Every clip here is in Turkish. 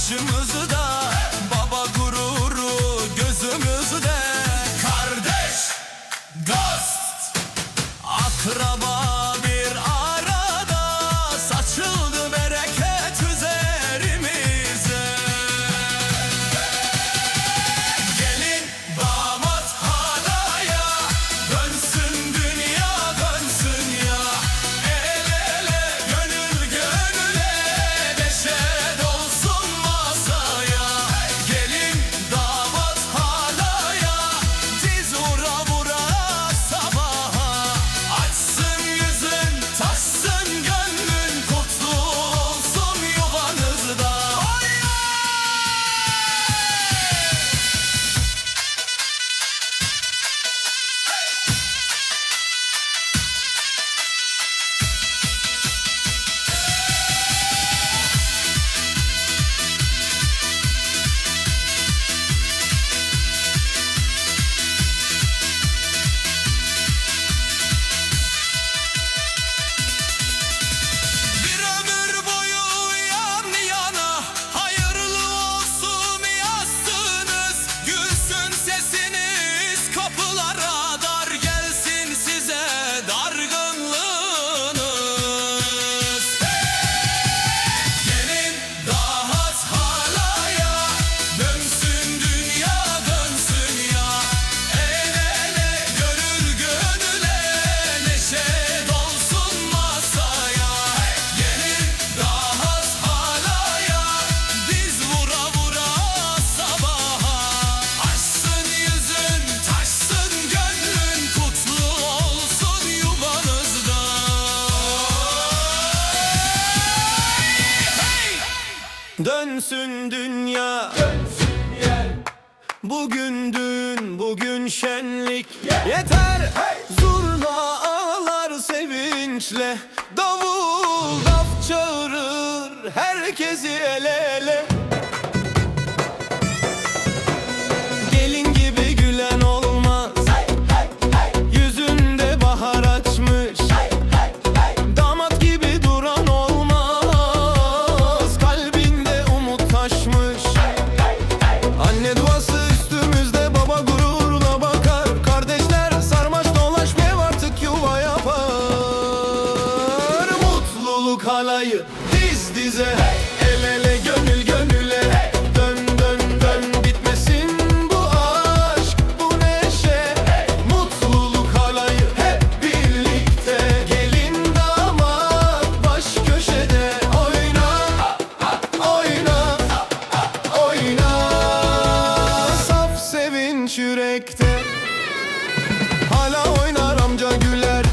başımızda, baba gururu gözümüzde. Kardeş, dost, akraba bir arada, saçıldı bereket üzerimize. Gelin damat halaya, dönsün dünya dönsün ya. El ele gönül gönüle, neşe dolsun masaya. Gelin damat halaya, diz vura vura sabaha. Açsın yüzün, taşsın gönlün, kutlu olsun yuvanızda. Bir ömür boyu yan yana, hayırlı olsun yazsınız. Gülsün sesiniz kapılara, dar gelsin size dargınlığınız. Gelin damat halaya, dönsün dünya dönsün ya. El ele gönül gönüle, neşe dolsun masaya. Gelin damat halaya, diz vura vura sabaha. Açsın yüzün, taşsın gönlün, kutlu olsun yuvanızda. Dönsün dünya, bugün düğün, bugün şenlik. Yeter zurna ağlar sevinçle, davul daf çağırır herkesi el ele. Gelin gibi gülen olmaz, yüzünde bahar açmış. Damat gibi duran olmaz, kalbinde umut taşmış. Anne duası üstümüzde, baba gururla bakar. Kardeşler sarmaş dolaş bir ev artık yuva yapar. Mutluluk halayı diz dize, el ele gönül gönüle. Dön dön dön bitmesin bu aşk, bu neşe. Mutluluk halayı hep birlikte. Gelin damat baş köşede, oyna oyna oyna. Saf sevinç yürekte, hala oynar amca güler.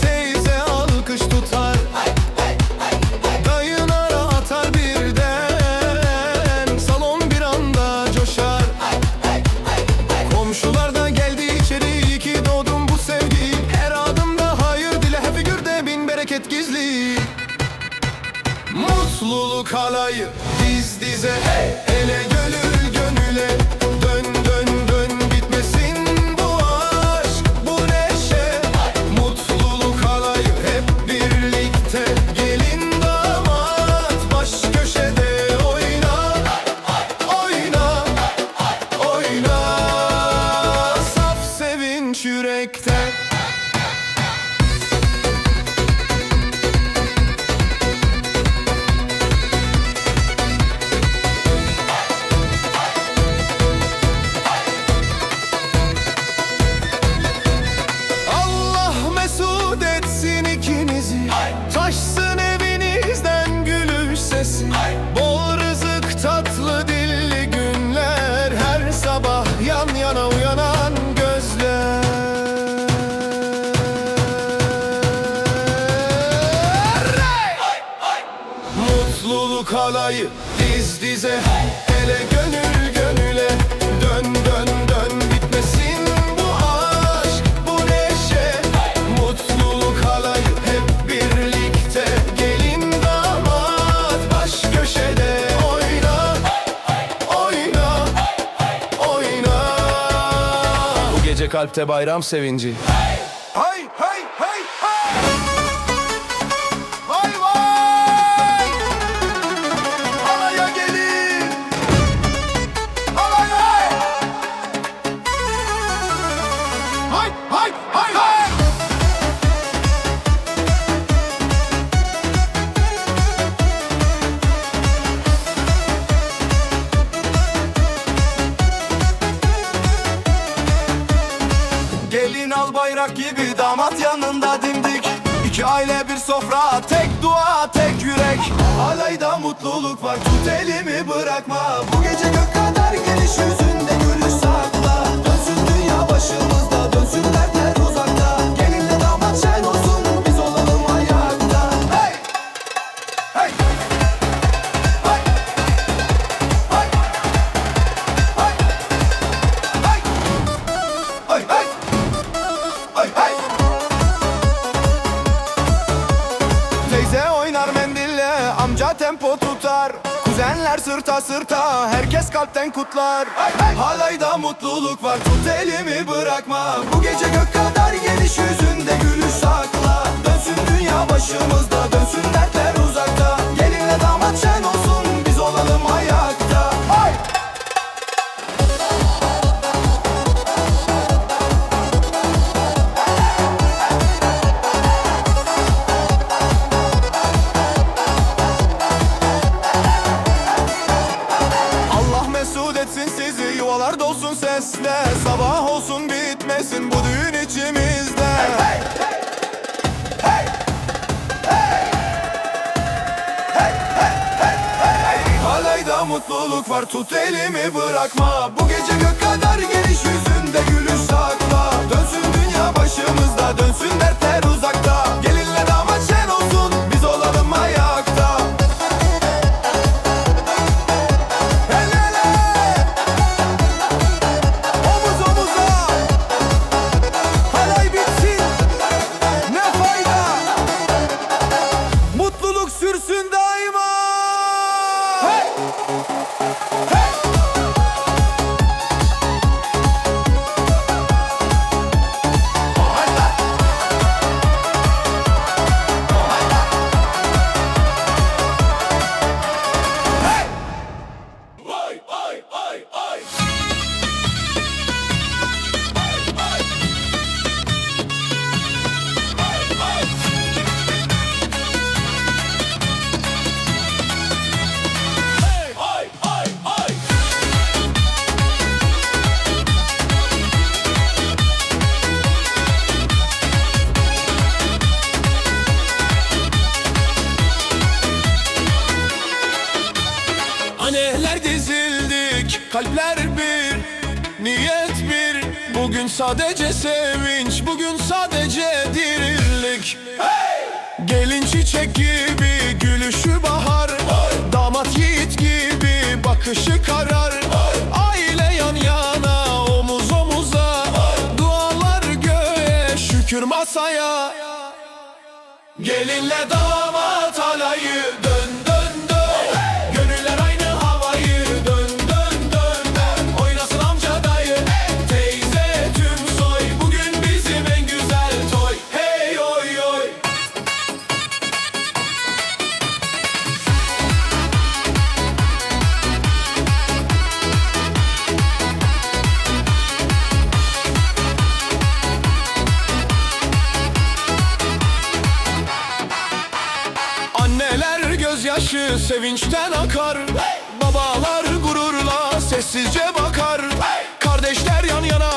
Teyze alkış tutar, dayın ara atar birden. Salon bir anda coşar. Komşular da geldi içeri, iyi ki doğdun bu sevgi. Her adımda hayır dile, hep figürde bin bereket gizli. Mutluluk halayı diz dize, ele gönül gönüle. Dön dön dön bitmesin bu aşk, bu neşe. Mutluluk halayı hep birlikte. Gelin damat baş köşede, oyna oyna oyna. Saf sevinç yürekte. Allah mesut etsin ikinizi, taşsın evinizden gülüş sesi. Bol rızık, tatlı dilli günler, her sabah yan yana uyanan gözler. Mutluluk halayı diz dize, ele gönül gönüle. Dön dön dön bitmesin bu aşk, bu neşe. Mutluluk halayı hep birlikte. Gelin damat baş köşede, oyna oyna oyna. Bu gece kalpte bayram sevinci. Hay hay hay hay. Vay vay. Toprak gibi damat yanında dimdik. İki aile bir sofra, tek dua tek yürek. Alayda mutluluk var, tut elimi bırakma. Bu gece gök kadar geniş, yüzünde gülüş sakla. Dönsün dünya başımızda, dönsün dertler uzakta. Gelinle damat şen olsun, biz olalım ayakta. Hey! Hey! Hey! Hey! Hey! Hey! Hey! Hey! Hey! Teyze oynar mendille, amca tempo tutar. Kuzenler sırta sırta, herkes kalpten kutlar. Halayda mutluluk var, tut elimi bırakma. Bu gece gök kadar geniş, yüzünde gülüş sakla. Dönsün dünya başımızda, dönsün dertler uzakta. Gelinle damat şen olsun, biz olalım ayakta. Ay! Mesut etsin sizi, yuvalar dolsun sesle. Sabah olsun bitmesin bu düğün içimizde. Hey, hey, hey, hey, hey, hey. Halayda mutluluk var, tut elimi bırakma. Bu gece gök kadar geniş, yüzünde gülüş sakla. Dönsün dünya başımızda, dönsün dertler uzakta. Gelinle damat şen olsun, biz olalım ayakta. Sürsün daima. Hey! Hey! Hey! Ay, ay, ay, ay. Anneler dizildik, kalpler bir, niyet bir. Bugün sadece sevinç, bugün sadece dirlik. Hey! Gelin çiçek gibi, gülüşü bahar. Hey! Damat yiğit gibi, bakışı karar. Hey! Aile yan yana, omuz omuza. Hey! Dualar göğe, şükür masaya. Gelinle damat alayı dön dön dön. Hey! Gönüller aynı havayı dön dön dön dön. Oynasın amca dayı, hey! Teyze tüm soy. Bugün bizim en güzel toy. Hey oy oy. Anneler gözyaşı sevinçten akar. Hey! Babalar gururla sessizce bakar. Hey! Kardeşler yan yana,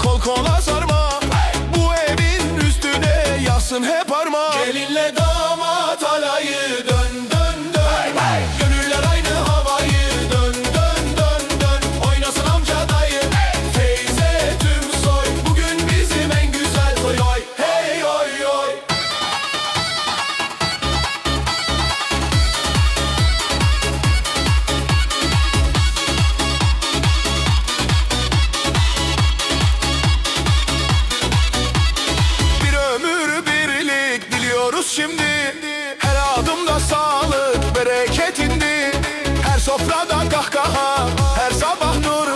kol kola sarma. Hey! Bu evin üstüne yazsın hep arma. Gelinle damat alayı dön dön dön. Hey! Gönüller aynı havayı dön dön dön dön. Oynasın amca dayı, hey! Teyze tüm soy. Bugün bizim en güzel toy oy. Hey oy oy. Şimdi her adımda sağlık bereketindi. Her sofrada kahkaha, her sabah nur.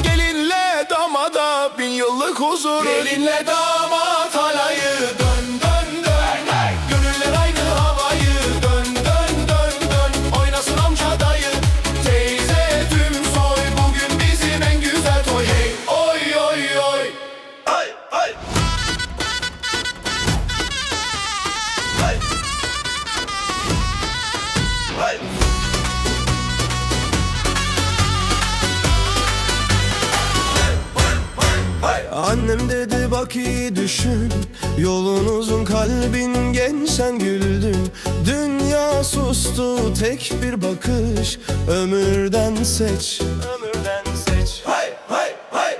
Gelinle damada bin yıllık huzur. Gelinle damat alayı dön dön dön. Hey! Gönüller aynı havayı dön dön dön dön. Oynasın amca dayı, teyze tüm soy. Bugün bizim en güzel toy. Hey oy oy oy. Ay ay. Hey! Annem dedi bak iyi düşün, yolun uzun kalbin genç sen güldün. Dünya sustu tek bir bakış, ömürden seç, ömürden seç.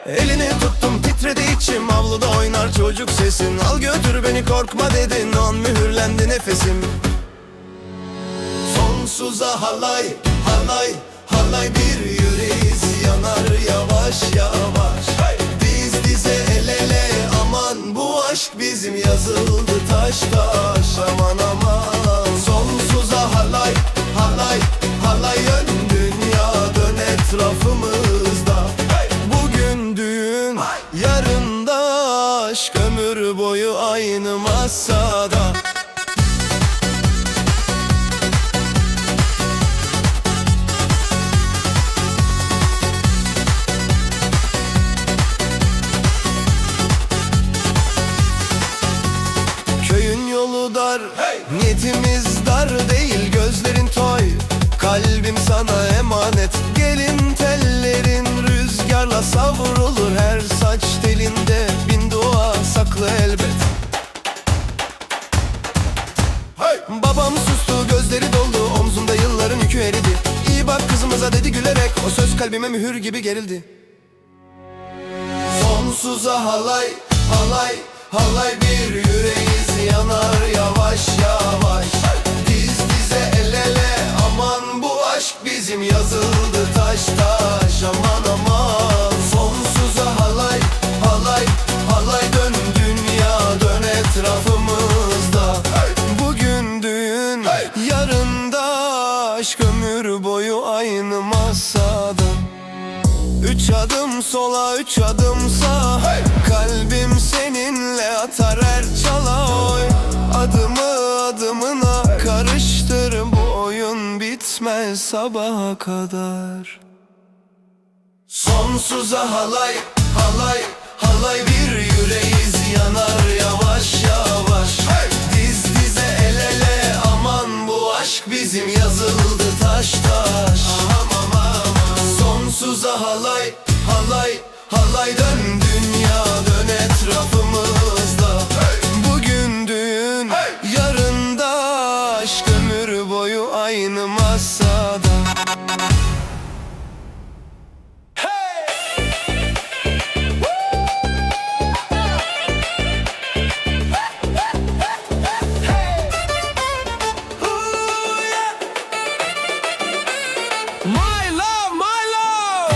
Elini tuttum titredi içim, avluda oynar çocuk sesin. Al götür beni korkma dedin, an mühürlendi nefesim. Sonsuza halay, halay, halay bir yüreğiz yanar yavaş yavaş. Diz dize el ele aman bu aşk bizim yazıldı taş taş. Aman aman sonsuza halay, halay, halay ön dünya dön etrafımızda. Bugün düğün, yarın da aşk, ömür boyu aynı masada. Köyün yolu dar, niyetimiz dar değil, gözlerin toy, kalbim sana emanet. Gelin tellerin rüzgarla savrulur, her saç telinde bin dua saklı elbet. Babam sustu, gözleri doldu, omzumda yılların yükü eridi. İyi bak kızımıza dedi gülerek, o söz kalbime mühür gibi gerildi. Sonsuza halay, halay, halay bir yüreğiz yanar yavaş yavaş. Diz dize el ele aman bu aşk bizim yazıldı taş taş. Aman aman sonsuza halay, halay, halay dön dünya dön etrafımızda. Bugün düğün, yarın da aşk, ömür boyu aynı masada. 3 adım sola 3 adım sağa, kalbim seninle atar her çala oy. Adımı adımına karıştır, bu oyun bitmez sabaha kadar. Sonsuza halay, halay, halay bir yüreğiz yanar yavaş yavaş. Diz dize el ele aman bu aşk bizim yazıldı taş taş. Sonsuza halay, halay, halay dön dünya dön etrafımızda. Bugün düğün, yarın da aşk, ömür boyu aynı masada. My love, my love.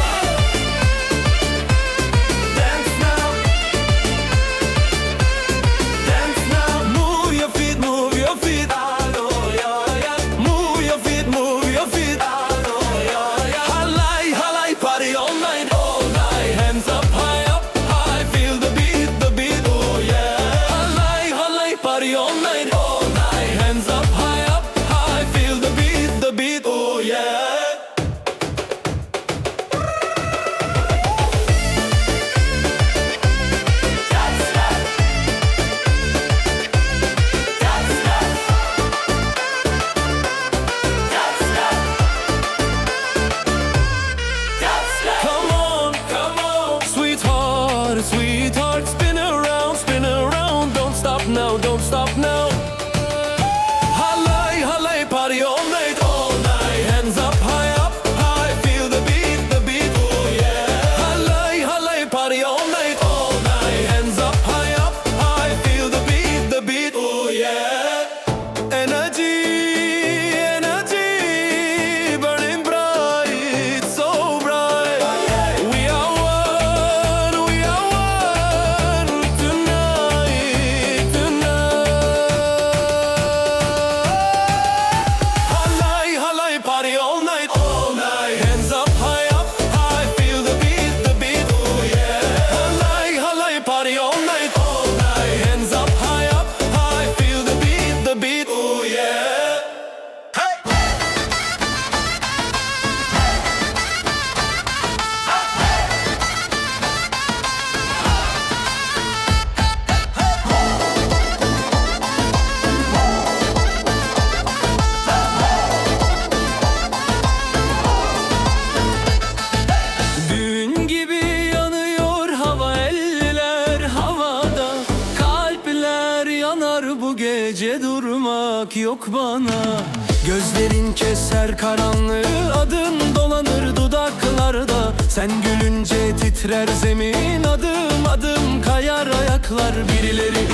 sormak yok bana. Gözlerin keser karanlığı, adın dolanır dudaklarda. Sen gülünce titrer zemin, adım adım kayar ayaklar. Birileri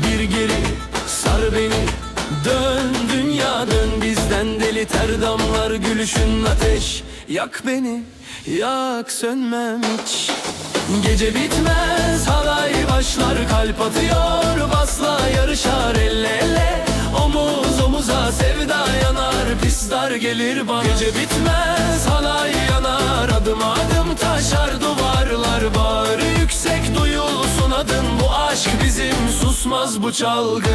bir geri sar beni, dön dünya dön bizden deli ter damlar. Gülüşün ateş, yak beni, yak sönmem hiç. Gece bitmez halay başlar, kalp atıyor basla yarışar elle ele. Omuz omuza sevda yanar, pisler gelir bana. Gece bitmez halay yanar, adım adım taşar duvarlar. Bağır yüksek duyulsun adın, bu aşk bizim susmaz bu çalgı.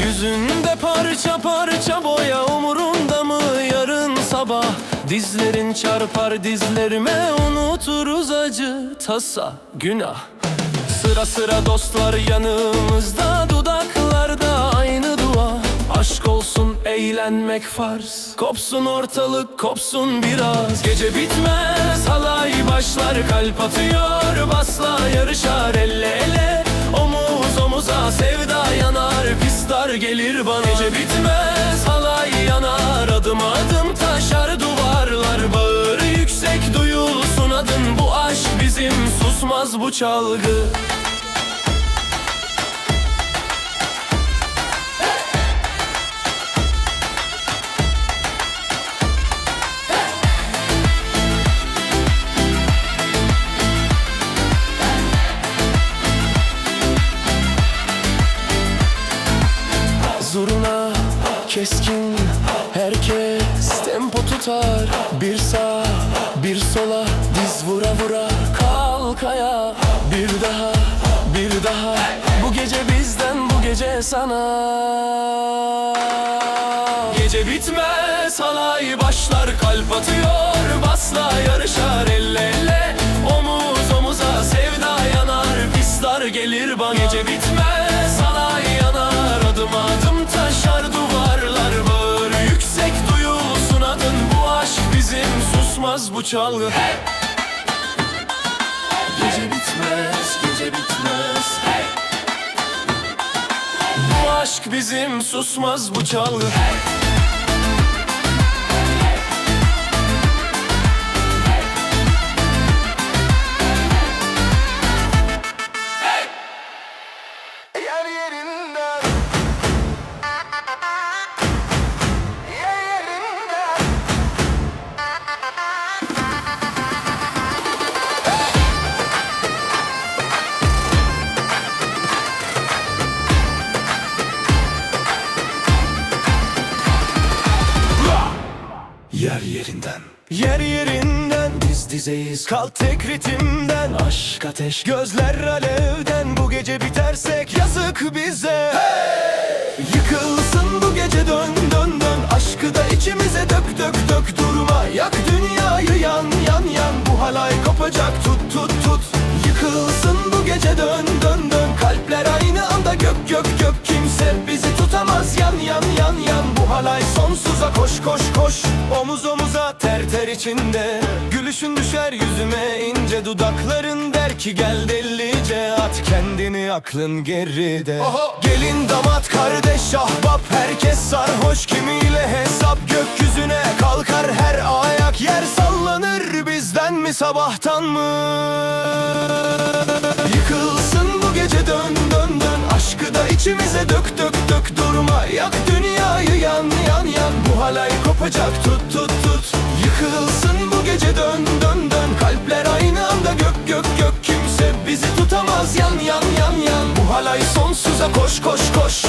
Yüzünde parça parça boya, umurunda mı yarın sabah? Dizlerin çarpar dizlerime, unuturuz acı, tasa, günah. Sıra sıra dostlar yanımızda, dudaklarda aynı dua. Aşk olsun eğlenmek farz, kopsun ortalık kopsun biraz. Gece bitmez halay başlar, kalp atıyor basla yarışar elle ele. Omuz omuza sevda yanar, pisler gelir bana. Gece bitmez halay yanar, adım adım taşar duvarlar. Bağır yüksek duyulsun adın, bu aşk bizim susmaz bu çalgı. Zurna keskin, herkes tempo tutar. Bir sağa bir sola diz vura vura kalk ayağa. Bir daha bir daha, bu gece bizden bu gece sana. Gece bitmez halay başlar, kalp atıyor basla yarışar elle elle. Omuz omuza sevda yanar, pisler gelir bana. Gece bitmez halay yanar, adım adım taşar duvarlar. Bağır yüksek duyulsun adın, bu aşk bizim susmaz bu çalgı. Hey! Gece bitmez, gece bitmez. Hey! Bu aşk bizim susmaz bu çalgı. Hey! Yer yerinden, yer yerinden. Yer yerinden, yer yerinden. Diz dizeyiz, kal tek ritimden. Aşk ateş, gözler alevden. Bu gece bitersek yazık bize. Yıkılsın bu gece, dön dön dön. Aşkı da içimize dök dök dök. Durma, yak dünyayı yan yan yan. Bu halay kopacak, tut tut tut. Yıkılsın bu gece, dön dön dön. Kalpler aynı anda gök gök gök. Kimse bizi tutamaz, yan yan yan yan. Bu halay sonsuza, koş koş koş. Omuz omuza ter ter içinde. Gülüşün düşer yüzüme ince, dudakların der ki gel delice. At kendini aklın geride. Gelin damat kardeş ahbap, herkes sarhoş kimiyle hesap. Gökyüzüne kalkar her ayak, yer sallanır bizden mi sabahtan mı? Yıkılsın bu gece, dön dön dön. Aşkı da içimize dök dök dök. Durma, yak dünyayı yan yan yan. Bu halay kopacak, tut tut tut. Yıkılsın bu gece, dön dön dön. Kalpler aynı anda gök gök gök. Kimse bizi tutamaz, yan yan yan yan. Bu halay sonsuza, koş koş koş.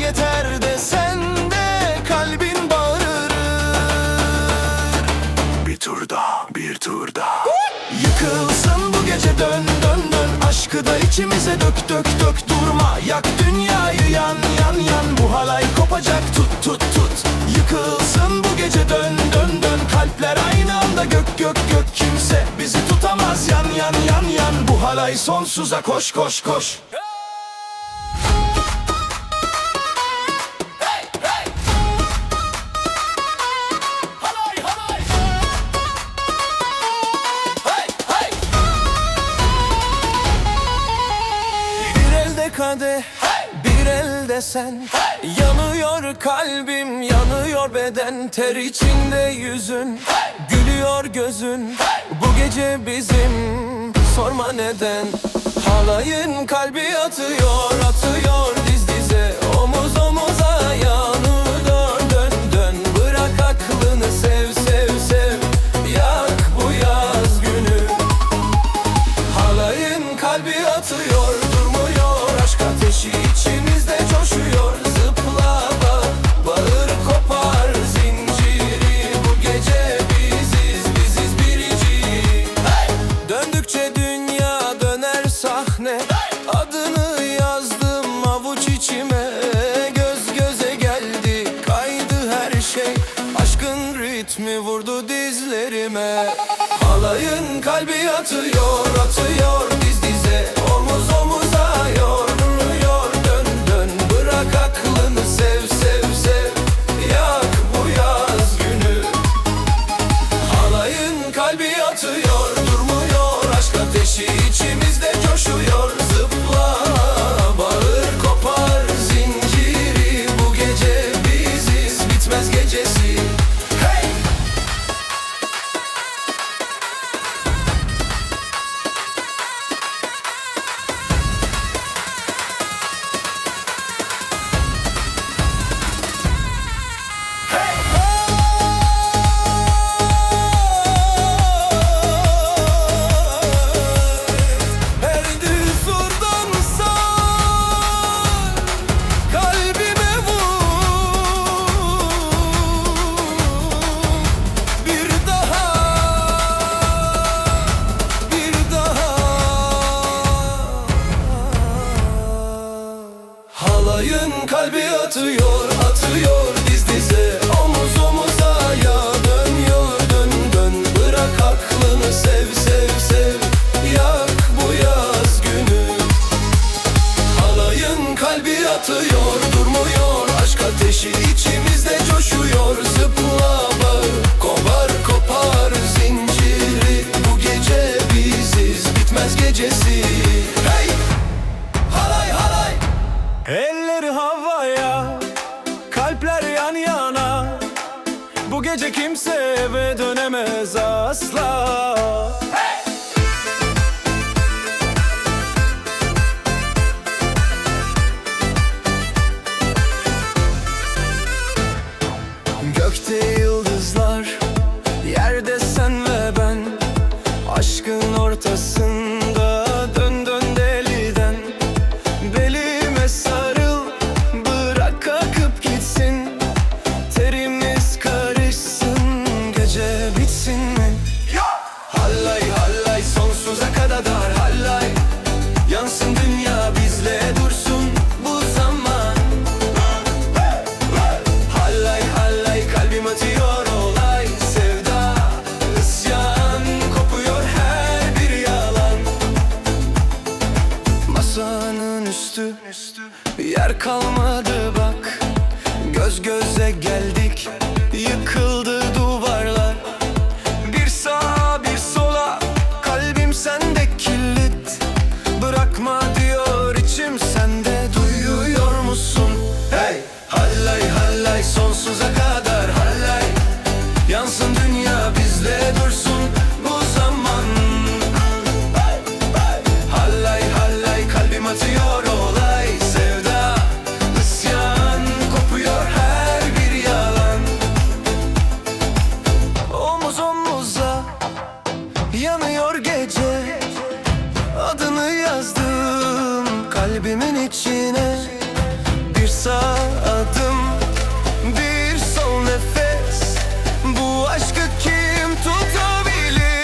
Yeter de sen de kalbin bir tur daha. Yıkılsın bu gece, dön dön dön. Aşkı da içimize dök dök dök. Durma, yak dünyayı, yan yan yan. Bu halay kopacak, tut tut tut. Yıkılsın bu gece, dön dön dön. Kalpler aynı anda, gök gök gök. Kimse bizi tutamaz, yan yan yan yan. Bu halay sonsuza, koş koş koş. Bir elde kadeh, bir elde sen. Yanıyor kalbim, yanıyor beden. Ter içinde yüzün, gülüyor gözün. Bu gece bizim, sorma neden. Halayın kalbi atıyor, atıyor diz dize. Omuz omuza, yanı dön dön dön. Bırak aklını, sev sev sev. Yak bu yaz günü. Halayın kalbi atıyor, durmuyor. Aşk ateşi içimizde coşuyor. Zıpla bağır kopar zinciri. Bu gece biziz, biziz birici. Hey! Döndükçe dünya döner sahne. Adını yazdım avuç içime. Göz göze geldi, kaydı her şey. Aşkın ritmi vurdu dizlerime. Halayın kalbi atıyor, atıyor diz dize. Omuz omuza, yoruyor dön dön. Bırak aklını, sev sev sev. Yak bu yaz günü. Halayın kalbi atıyor, durmuyor. Aşk ateşi içimizde coşuyor. Zıpla bağır kopar zinciri. Bu gece biziz, bitmez gecesi. Hey! Her düzurdan sar, kalbime vur. Bir daha, bir daha. Halayın kalbi atıyor, atıyor diz dize. Omuz omuza, ya dönüyor dön dön. Bırak aklını, sev sev sev. Yak bu yaz günü. Halayın kalbi atıyor, durmuyor. Aşk ateşi içimizde coşuyor. Zıpla bağır, kopar zinciri. Bu gece biziz, bitmez gecesi. Hey! Halay halay! Elleri havaya, kalpler yan yana. Bu gece kimse eve dönemez asla. Gökte yıldızlar, yerde sen ve ben. Aşkın ortasında, dön dön deliden. Belime sarıl, bırak akıp gitsin. Terimiz karışsın, gece bitsin mi? Hallay hallay sonsuza kadar, hallay. Yansın dünya, bizle dursun bu zaman. Hallay hallay kalbim atıyor olay. Sevda, isyan, kopuyor her bir yalan. Masanın üstü, yer kalmadı bak. Göz göze geldik, yıkıldı duvarlar. Bir sağa bir sola, kalbim sende kilit. Bırakma diyor içim, sende duyuyor musun? Hey! Hallay hallay sonsuza kadar, hallay. Yansın dünya, bizle dursun bu zaman. Hallay hallay kalbim atıyor olay. Sevda, isyan, kopuyor her bir yalan. Omuz omuza, yanıyor gece. Adını yazdım kalbimin içine. Bir sağ adım, bir sol nefes. Bu aşkı kim tutabilir?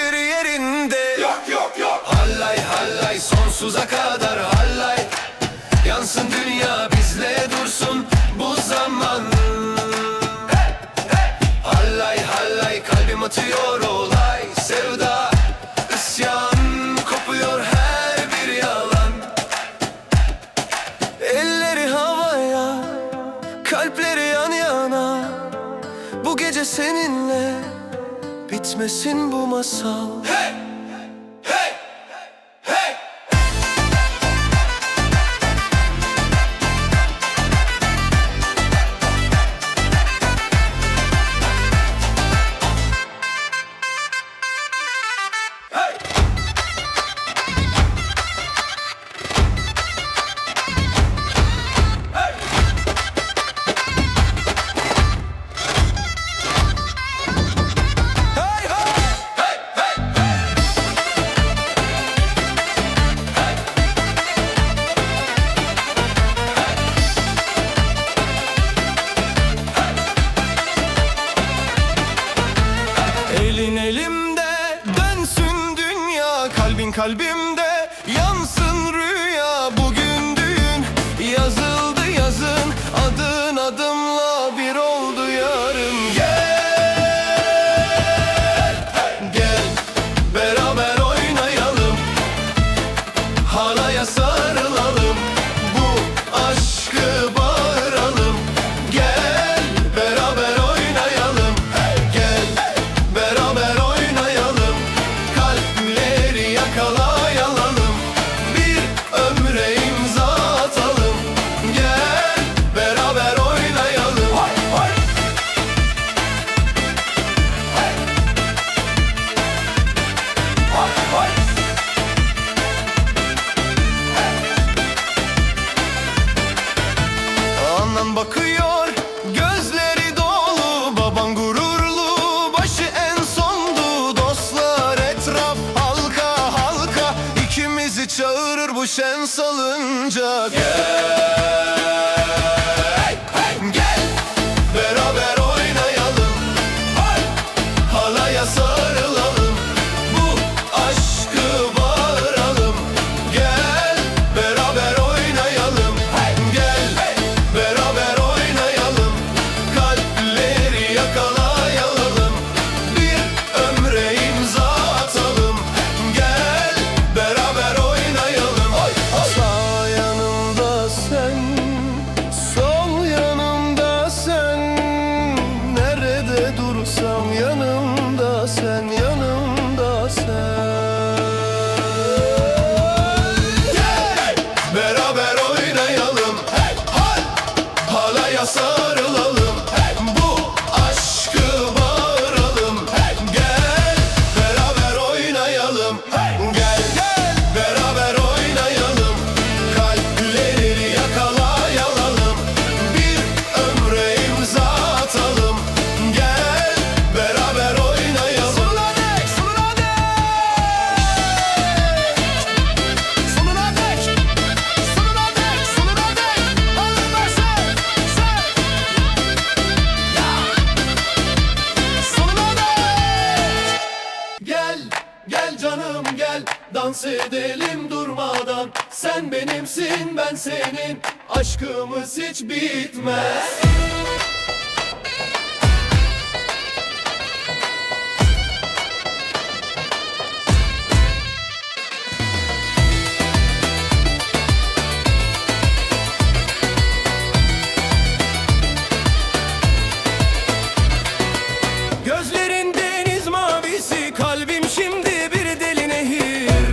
bitmesin bu masal. Hey! Hey! Hey! Elin elimde dönsün dünya, kalbin kalbimde yansın rüya. Bugün düğün yazıldı yazın, adın adımla bir oldu yarım. Gel, gel beraber oynayalım, halaya sarılalım, bu aşkı bağıralım. Gel beraber oynayalım, gel beraber oynayalım, kalpleri yakalayalım, bir ömre imza atalım. Gel beraber oynayalım. Anan bakıyor, gözleri dolu, baban gururlu, başı en sondu. Dostlar etraf halka halka, ikimizi çağırır bu şen salıncak. Gel beraber oynayalım, halaya sarılalım, bu aşkı bağıralım. Gel beraber oynayalım, gel beraber oynayalım, kalpleri yakalayalım, bir ömre imza atalım. Gel beraber oynayalım. Sağ yanımda sen, sol yanımda sen, nerede dursam yanımda sen, yanımda sen. Gel beraber oynayalım, halaya sarılalım, bu aşkı bağıralım. Gel beraber oynayalım, gel beraber oynayalım, kalpleri yakalayalım, bir ömre imza atalım. Gel beraber oynayalım. Sonuna dek, sonuna dek, sonuna dek, sonuna dek, sonuna dek. Alınma sen, ya. Sonuna dek. Gel, gel canım gel, dans edelim durmadan. Sen benimsin, ben senin, aşkımız hiç bitmez. Gözlerin deniz mavisi, kalbim şimdi bir deli nehir.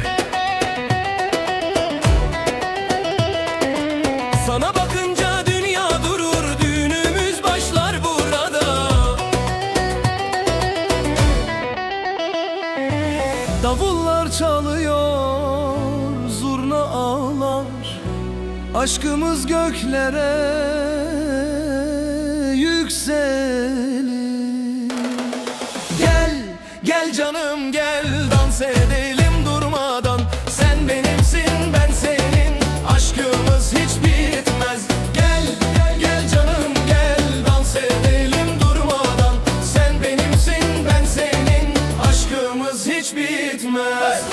Sana bakınca dünya durur, düğünümüz başlar burada. Davullar çalıyor, zurna ağlar, aşkımız göklere yükselir. Gel, gel canım gel, dans edelim durmadan. Sen benimsin, ben senin, aşkımız hiç bitmez. Gel, gel canım gel, dans edelim durmadan. Sen benimsin, ben senin, aşkımız hiç bitmez.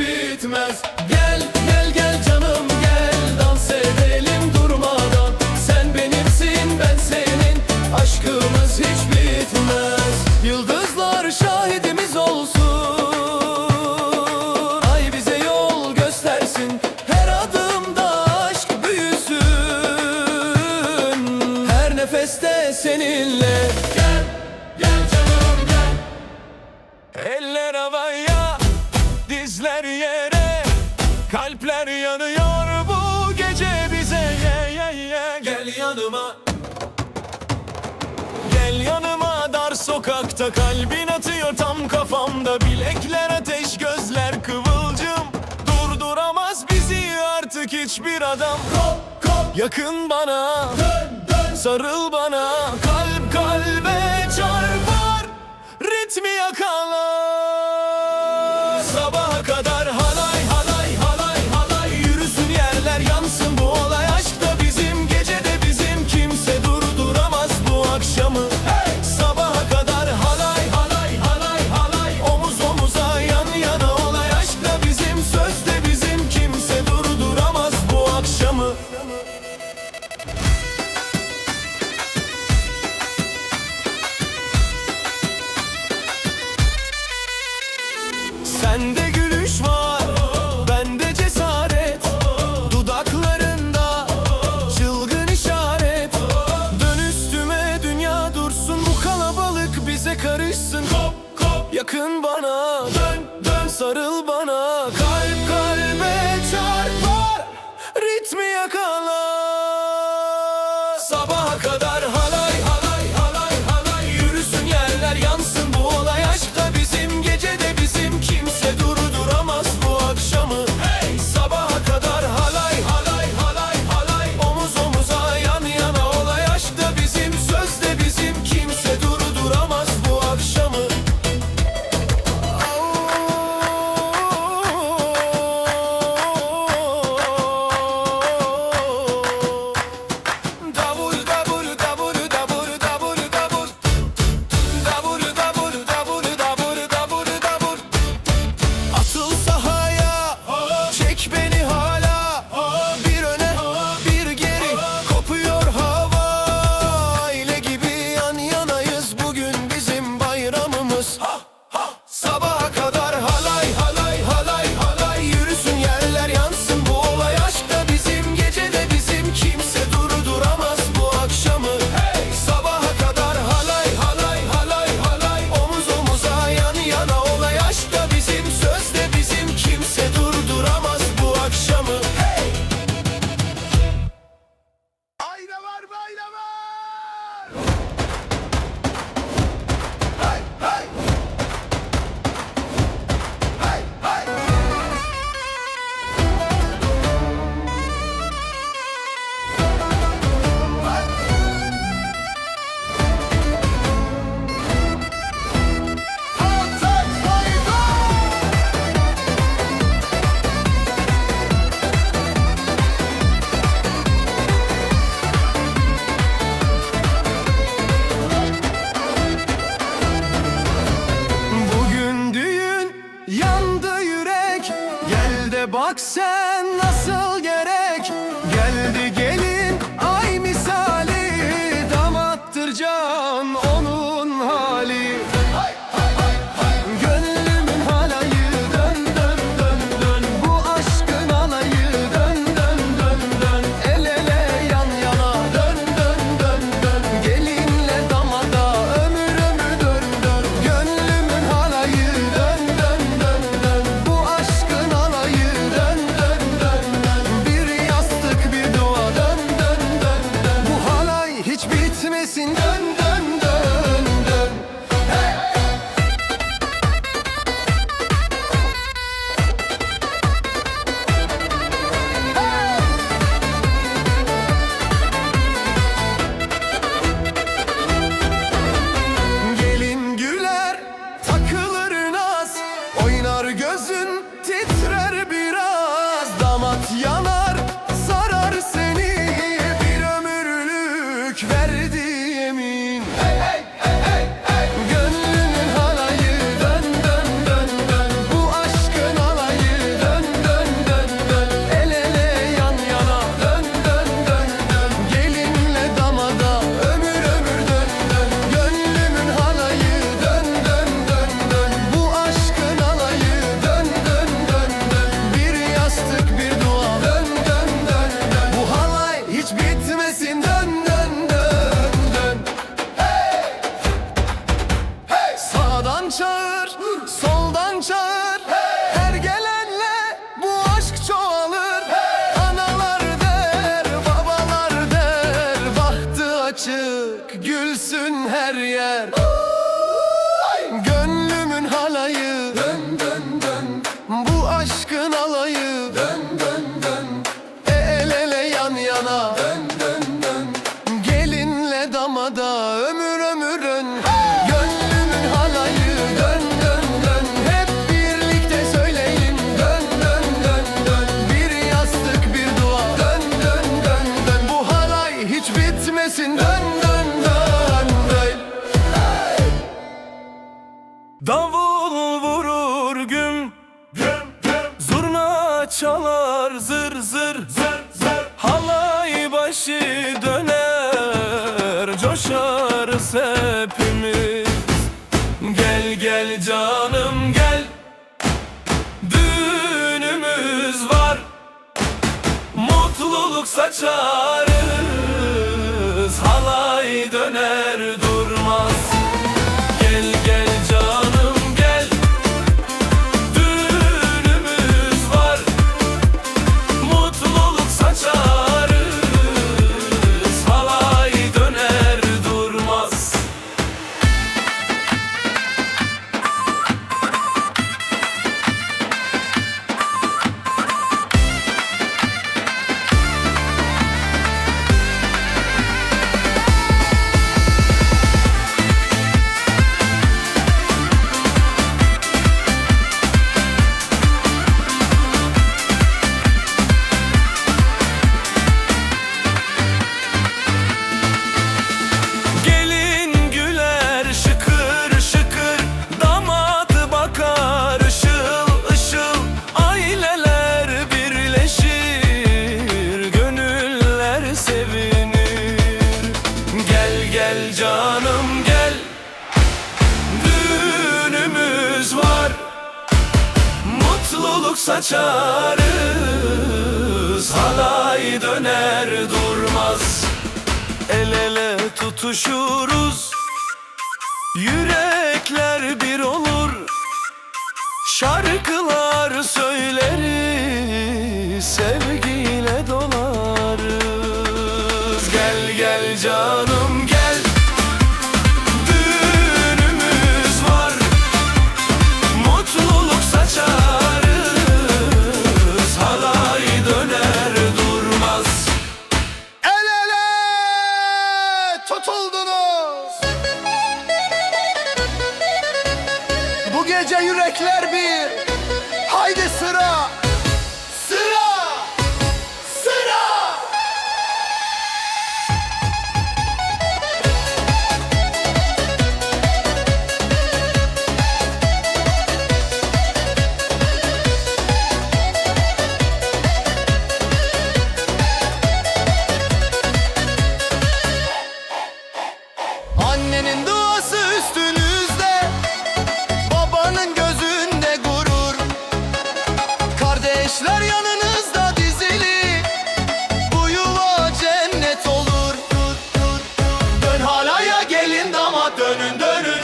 bitmez. Gel gel gel canım gel, dans edelim durmadan. Sen benimsin ben senin, aşkımız hiç bitmez. Yıldızlar şahidimiz olsun, ay bize yol göstersin. Her adımda aşk büyüsün, her nefeste seninle. Gel gel canım gel. Eller havaya, dizler yere, kalpler yanıyor bu gece bize. Gel yanıma, gel yanıma. Dar sokakta kalbin atıyor tam kafamda. Bilekler ateş, gözler kıvılcım. Durduramaz bizi artık hiçbir adam. Yakın bana, sarıl bana. Kalp kalbe çarpar, ritmi yakala. Sabaha kadar halay halay halay halay. Yürüsün yerler, yansın bu olay. Aşk da bizim, gece de bizim. Kimse durduramaz bu akşamı. Sabaha kadar halay halay halay halay. Omuz omuza, yan yana olay. Aşk da bizim, söz de bizim. Kimse durduramaz bu akşamı. Sende gülüş var, bende cesaret. Dudaklarında çılgın işaret. Dön üstüme, dünya dursun. Bu kalabalık bize karışsın. Yakın bana, dön sarıl bana. Kalp kalbe çarpar, ritmi yakala. Sabaha kadar halay halay halay halay. Yürüsün yerler, yansın bu olay. Aşk da bizim, gece de bizim. Kimse durduramaz bu akşamı. Sabaha kadar halay halay halay halay. Omuz omuza, yan yana olay. Aşk da bizim, söz de bizim. Kimse durduramaz bu akşamı. Davul davul davul davul davul davul. Davul davul davul davul davul davul. Atıl sahaya, çek beni hala. Bir öne bir geri, kopuyor hava. Aile gibi yan yanayız, bugün bizim bayramımız. Sabaha kadar halay halay halay halay. Yürüsün yerler, yansın bu olay. Aşk da bizim, gece de bizim. Kimse durduramaz bu akşamı. Sabaha kadar halay halay halay halay. Omuz omuza, yan yana olay. Aşk da bizim, söz de bizim. Kimse durduramaz bu akşamı. Ayna var, bayna var. Bugün düğün, yandı yürek. Gel de bak sen nasıl gerek. Geldi gelin ay misali. Damattır can onun hali. Gönlümün halayı, dön dön dön dön. Bu aşkın alayı, dön dön dön dön. El ele yan yana, dön dön dön dön. Gelinle damada ömür ömür dön dön. Gönlümün halayı, dön dön dön dön. Bu aşkın alayı, dön dön dön dön. Bir aşkın alayı. Dön dön dön, el ele yan yana. Dön dön dön, gelinle damada ömür ömürün. Gönlümün halayı. Dön dön dön, hep birlikte söyleyin. Dön dön dön dön, bir yastık bir dua. Dön dön dön dön, bu halay hiç bitmesin. Dön dön dön dön. Davul vurur güm güm güm, zurna çalar zır zır zır zır. Halay başı döner, coşarız hepimiz. Gel gel canım gel, düğünümüz var. Mutluluk saçarız, halay döner durmaz. Gel gel canım gel, düğünümüz var. Mutluluk saçarız, halay döner durmaz. Gelin güler şıkır şıkır, damat bakar ışıl ışıl. Aileler birleşir, gönüller sevinir. Gel gel canım gel, düğünümüz var. Mutluluk saçarız, halay döner durmaz. El ele tutuşuruz, yürekler bir olur. Şarkılar söyleriz, sevgiyle dolarız. Gel gel canım gel, düğünümüz var. Mutluluk saçarız, halay döner durmaz. El ele tutuldunuz. Bu gece yürekler bir. Haydi sıra. Sıra. Sıra. Annenin duası üstünüzde, babanın gözünde gurur. Kardeşler yanınızda dizili, bu yuva cennet olur. Dön halaya gelin damat, dönün dönün.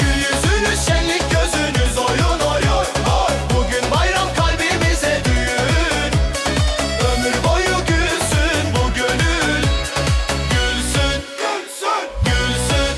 Gül yüzünüz şenlik, gözünüz oyun oyun. Bugün bayram, kalbimize düğün. Ömür boyu gülsün bu gönül. Gülsün, gülsün, gülsün.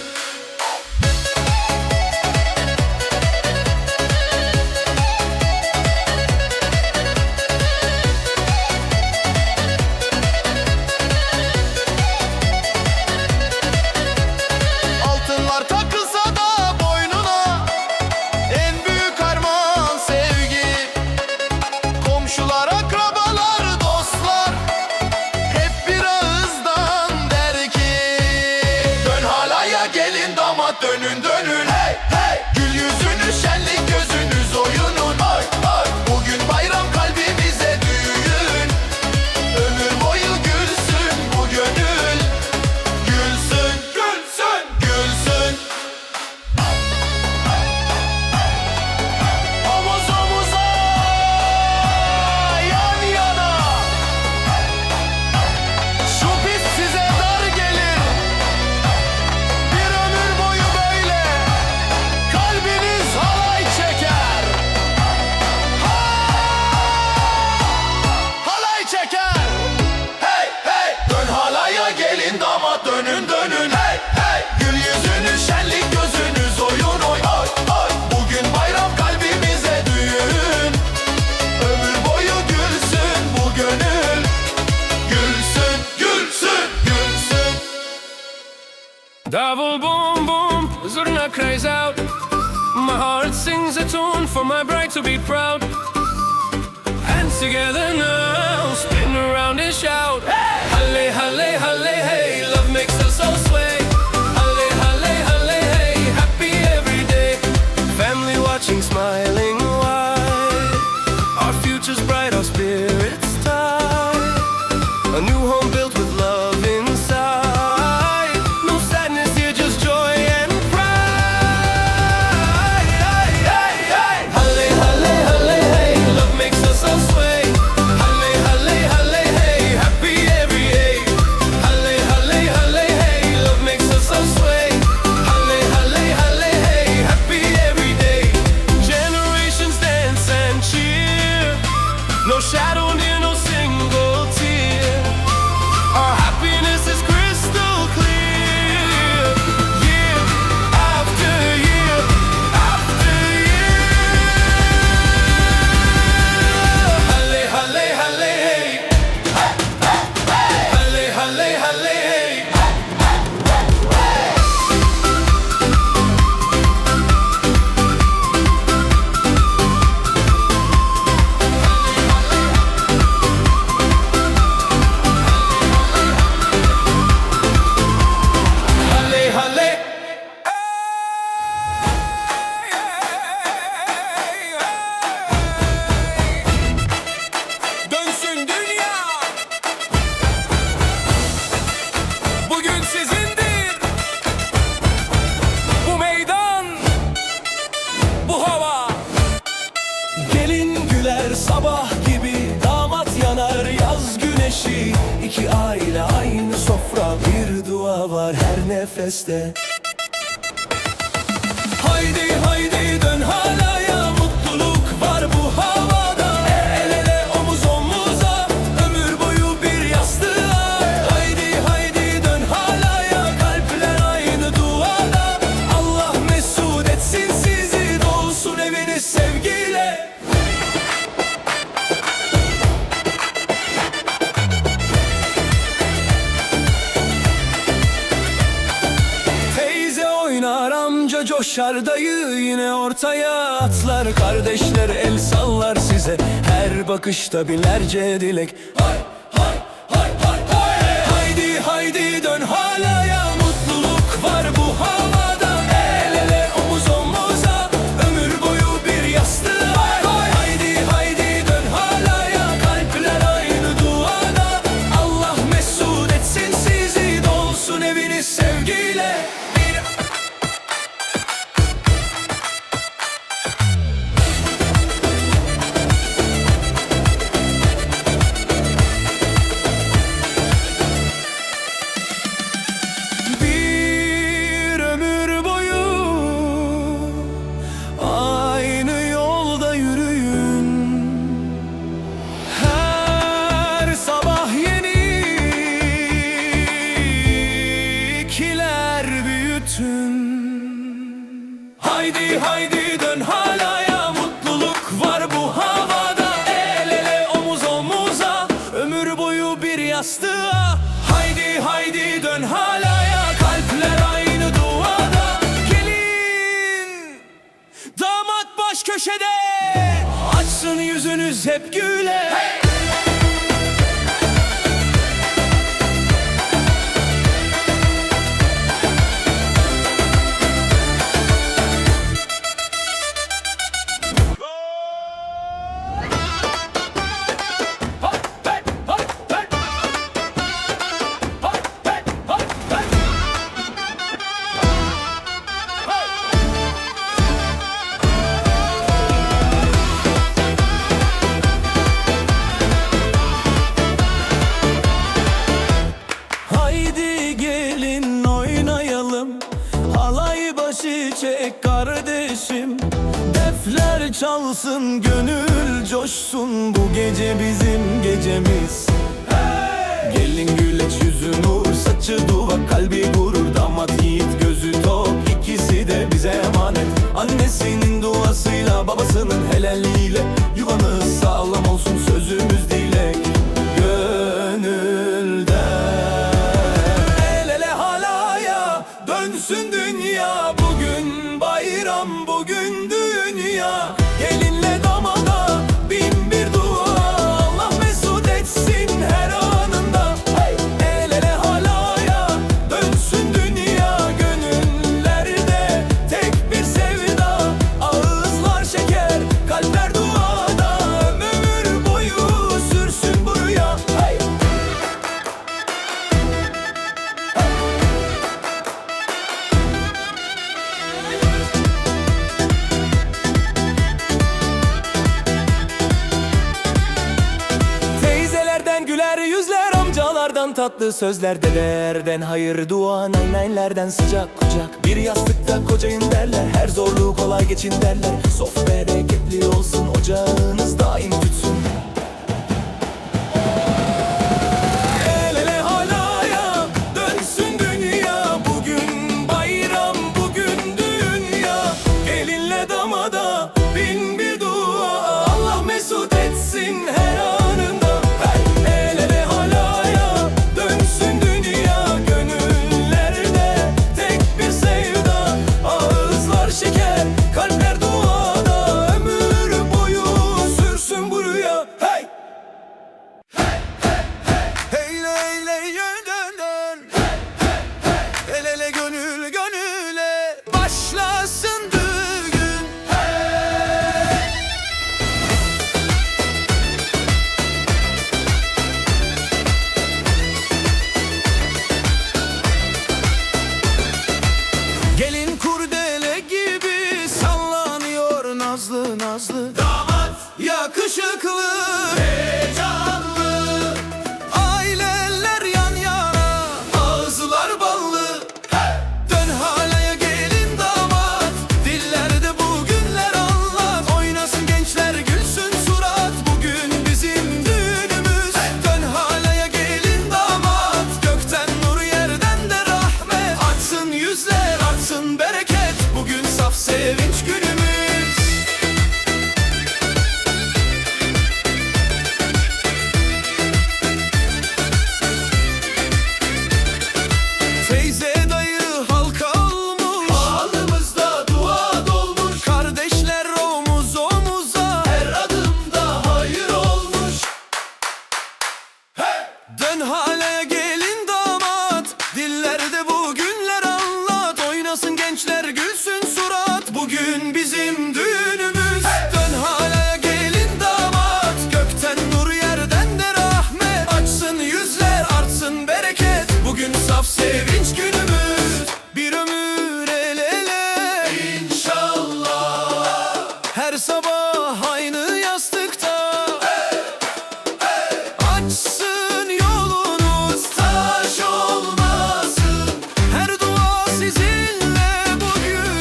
Davul boom boom, zurna cries out. My heart sings a tune for my bride to be proud. And together now, spin around and shout. Halle, halle, halle, hey, love makes us all sway. Halle, halle, halle, hey, happy every day. Family watching, smiling wide. Our future's bright, our spirits tight. A new home built with love inside. No sadness here, just joy and pride. Halle, halle, halle, hey, love makes us all sway. Halle, halle, halle, hey, happy every day. Halle, halle, halle, hey, love makes us all sway. Halle, halle, halle, hey, happy every day. Generations dance and cheer. No shadow near, no single tear. Our happiness is crystal clear. Year after year after year. Halle, halle, halle, hey. Halle, halle, halle, hey. Halle, halle. Dönsün dünya. Bugün sizindir. Bu meydan, bu hava. Gelin güler sabah gibi, damat yanar yaz güneşi. İki aile aynı sofra, bir dua var her nefeste. Haydi haydi dön halaya, mutluluk var bu havada. El ele omuz omuza, ömür boyu bir yastığa. Haydi haydi dön halaya, kalpler aynı duada. Allah mesut etsin sizi, dolsun eviniz sevgiyle. Teyze oynar, amca coşar, dayı yine ortaya atlar. Kardeşler el sallar size, her bakışta binlerce dilek. Hay hay hay hay hay. Haydi haydi dön halaya, mutluluk var bu havada. El ele omuz omuza, ömür boyu bir yastığa. Haydi haydi dön halaya, kalpler aynı duada. Allah mesut etsin sizi, dolsun eviniz sevgiyle. Bir ömür boyu aynı yolda yürüyün. Her sabah yenilikler büyütün. Haydi haydi dön halaya, mutluluk var bu havada. El ele omuz omuza, ömür boyu bir yastığa. Haydi haydi dön halaya, kalpler aynı duada. Gelin damat baş köşede, açsın yüzünüz hep güle. Haydi gelin oynayalım, halay başı çek kardeşim. Defler çalsın, gönül coşsun, bu gece bizim gecemiz. Gelin güleç, yüzü nur, saçı duvak, kalbi gurur. Damat yiğit, gözü tok, ikisi de bize emanet. Annesinin duasıyla, babasının helalliğiyle yuvanız sağlam olsun, sözümüz dilek. Gönülden el ele halaya, dön Babadan tatlı sözler, dedelerden hayır dua, nennelerden sıcak kucak. Bir yastıkta kocayın derler, her zorluğu kolay geçin derler. Sofra bereketli olsun, ocağınız daim tütsün. El ele halaya dönsün dünya, bugün bayram, bugün dünya. Gelinle damada bin bir dua, Allah mesut etsin her anında. El ele halaya dönsün dünya, gönüllerde tek bir sevda. Ağızlar şeker, kalpler duada, ömür boyu sürsün bu rüya. Hey! Hey ley ley dön dön. El ele gönül gönüle başlasın düğün. Gelin kurdele gibi sallanıyor nazlı nazlı. Damat yakışıklı, heyecanlı. Aileler yan yana, ağızlar ballı. Dön halaya gelin damat, dillerde bugünler anlat. Oynasın gençler, gülsün surat, bugün bizim düğünümüz. Dön halaya gelin damat, gökten nur yerden de rahmet. Açsın yüzler, artsın bereket, bugün saf sevinç günümüz. Teyze dayı halka olmuş, halımızda dua dolmuş. Kardeşler omuz omuza, her adımda hayır olmuş. Dön halaya gelin damat, dillerde bugünler anlat. Oynasın gençler, gülsün surat, bugün bizim düğünümüz. Dön halaya gelin damat, gökten nur yerden de rahmet. Açsın yüzler, artsın bereket, bugün saf sevinç günümüz. Bir ömür el ele İnşallah, her sabah aynı yastıkta. Açsın yolunuz, taş olmasın, her dua sizinle bugün.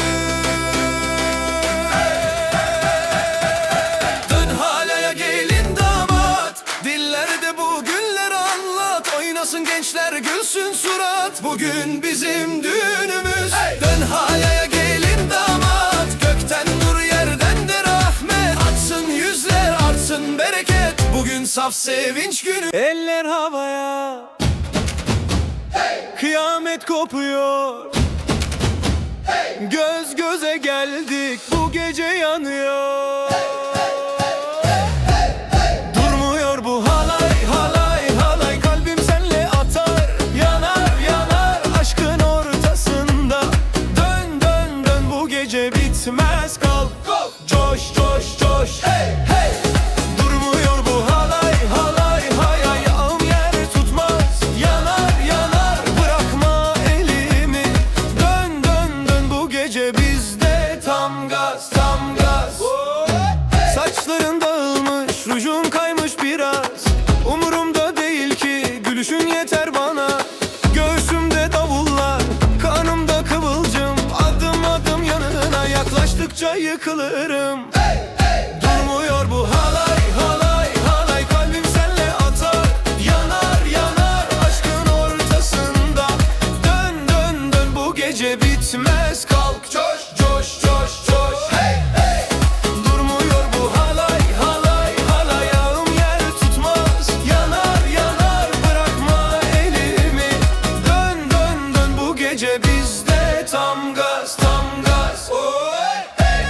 Dön halaya gelin damat, dillerde bugünler anlat. Oynasın gençler, gülsün surat, bugün bizim düğünümüz. Dön halaya gelin damat, gökten nur yerden de rahmet. Açsın yüzler, artsın bereket, bugün saf sevinç günü. Eller havaya, kıyamet kopuyor. Göz göze geldik, bu gece yanıyor. Durmuyor bu halay halay halay, kalbim senle atar. Yanar yanar aşkın ortasında. Dön dön dön, bu gece bitmez, kalk coş coş coş. Hey hey. Durmuyor bu halay halay hay, ayağım yer tutmaz. Yanar yanar bırakma elimi. Dön dön dön, bu gece bizde tam gaz tam gaz. Saçların dağılmış, rujun kaymış biraz. Umurumda değil ki, gülüşün yeter bana. Göğsümde davullar, kanımda kıvılcım. Adım adım yanına yaklaştıkça yıkılırım. Durmuyor bu halay halay halay, kalbim senle atar. Yanar yanar aşkın ortasında. Dön dön dön, bu gece bitmez, kalk coş coş coş coş. Hey hey. Durmuyor bu halay halay halay, ayağım yer tutmaz. Yanar yanar bırakma elimi. Dön dön dön, bu gece bizde tam gaz tam gaz. Oh, hey.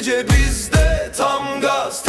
gece bizde tam gaz.